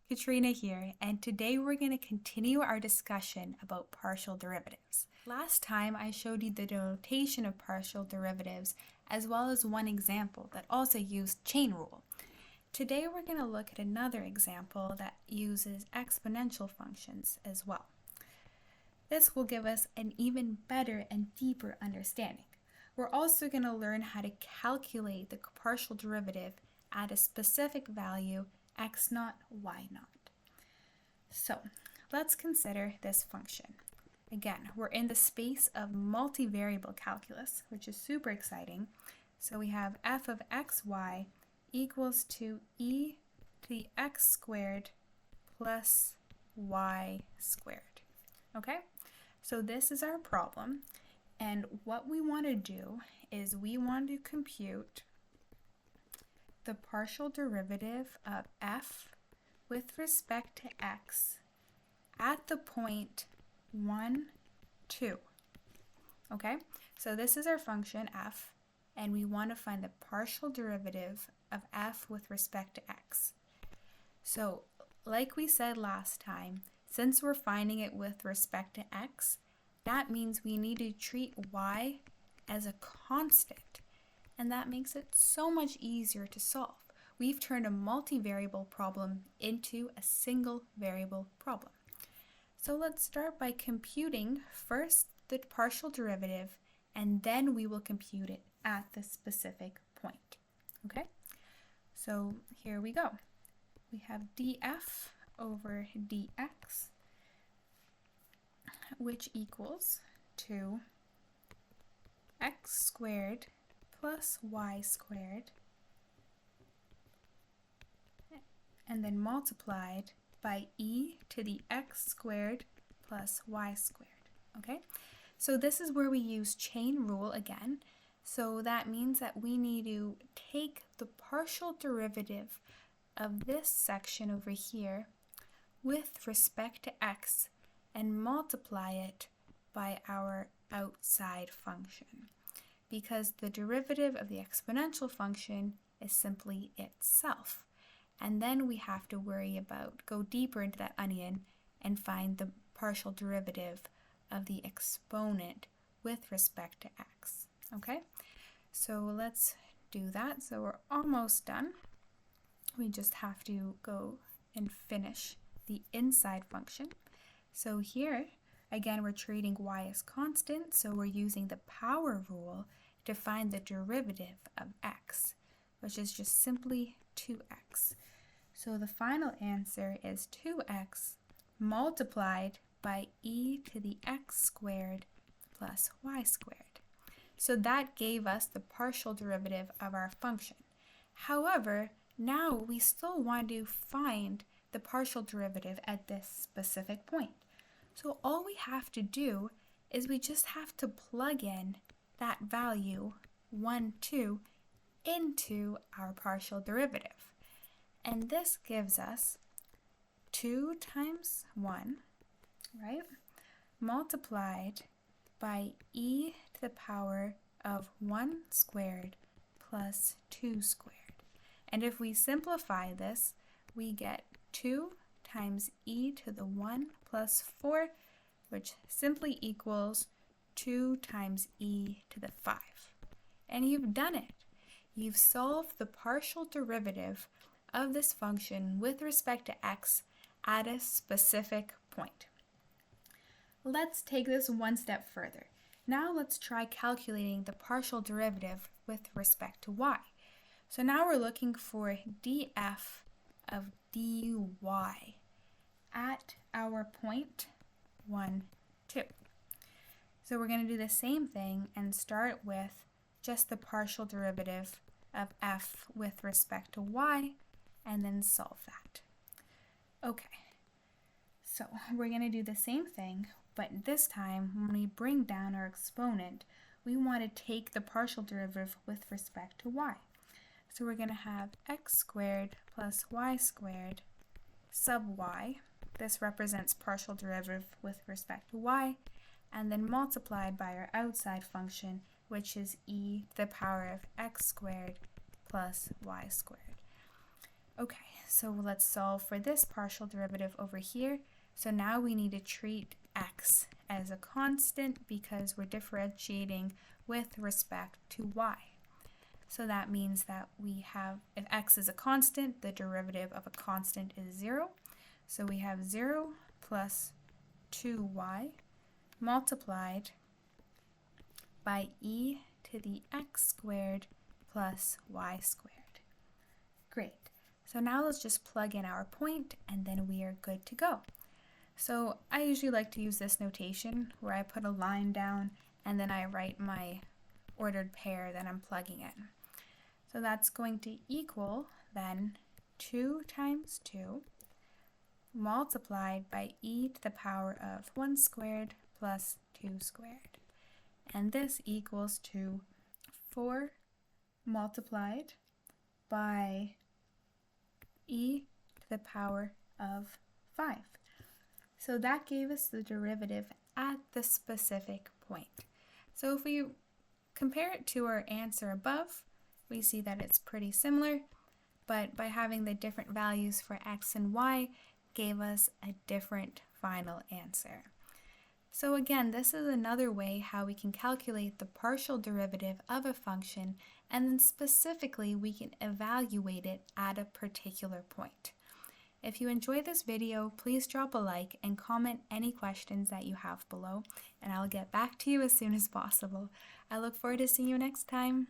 Katrina here, and today we're going to continue our discussion about partial derivatives. Last time I showed you the notation of partial derivatives as well as one example that also used chain rule. Today we're going to look at another example that uses exponential functions as well. This will give us an even better and deeper understanding. We're also going to learn how to calculate the partial derivative at a specific value x naught, y naught. So let's consider this function. Again, we're in the space of multivariable calculus, which is super exciting. So we have f of xy equals to e to the x squared plus y squared. Okay, so this is our problem. And what we want to do is we want to compute the partial derivative of f with respect to x at the point 1, 2. Okay, so this is our function f, and we want to find the partial derivative of f with respect to x. So, like we said last time, since we're finding it with respect to x, that means we need to treat y as a constant. And that makes it so much easier to solve. We've turned a multivariable problem into a single variable problem. So let's start by computing first the partial derivative, and then we will compute it at the specific point. Okay? So here we go. We have df over dx, which equals to x squared plus y squared, and then multiplied by e to the x squared plus y squared. Okay, so this is where we use chain rule again. So that means that we need to take the partial derivative of this section over here with respect to x and multiply it by our outside function, because the derivative of the exponential function is simply itself. And then we have to go deeper into that onion and find the partial derivative of the exponent with respect to x. Okay, so let's do that. So we're almost done. We just have to go and finish the inside function. So here, again, we're treating y as constant, so we're using the power rule to find the derivative of x, which is just simply 2x. So the final answer is 2x multiplied by e to the x squared plus y squared. So that gave us the partial derivative of our function. However, now we still want to find the partial derivative at this specific point. So all we have to do is we just have to plug in that value 1, 2 into our partial derivative. And this gives us 2 times 1, right, multiplied by e to the power of 1 squared plus 2 squared. And if we simplify this, we get 2 times e to the 1 plus 4, which simply equals 2 times e to the 5. And you've done it. You've solved the partial derivative of this function with respect to x at a specific point. Let's take this one step further. Now let's try calculating the partial derivative with respect to y. So now we're looking for df of dy at our point 1, 2. So we're going to do the same thing and start with just the partial derivative of f with respect to y, and then solve that. Okay, so we're going to do the same thing, but this time when we bring down our exponent, we want to take the partial derivative with respect to y. So we're going to have x squared plus y squared sub y. This represents partial derivative with respect to y, and then multiplied by our outside function, which is e to the power of x squared plus y squared. Okay, so let's solve for this partial derivative over here. So now we need to treat x as a constant because we're differentiating with respect to y. So that means that we have, if x is a constant, the derivative of a constant is 0. So we have 0 plus 2y multiplied by e to the x squared plus y squared. Great. So now let's just plug in our point and then we are good to go. So I usually like to use this notation where I put a line down and then I write my ordered pair that I'm plugging in. So that's going to equal then 2 times 2 multiplied by e to the power of 1 squared plus 2 squared. And this equals to 4 multiplied by e to the power of 5. So that gave us the derivative at the specific point. So if we compare it to our answer above, we see that it's pretty similar, but by having the different values for x and y gave us a different final answer. So again, this is another way how we can calculate the partial derivative of a function, and then specifically we can evaluate it at a particular point. If you enjoyed this video, please drop a like and comment any questions that you have below, and I'll get back to you as soon as possible. I look forward to seeing you next time.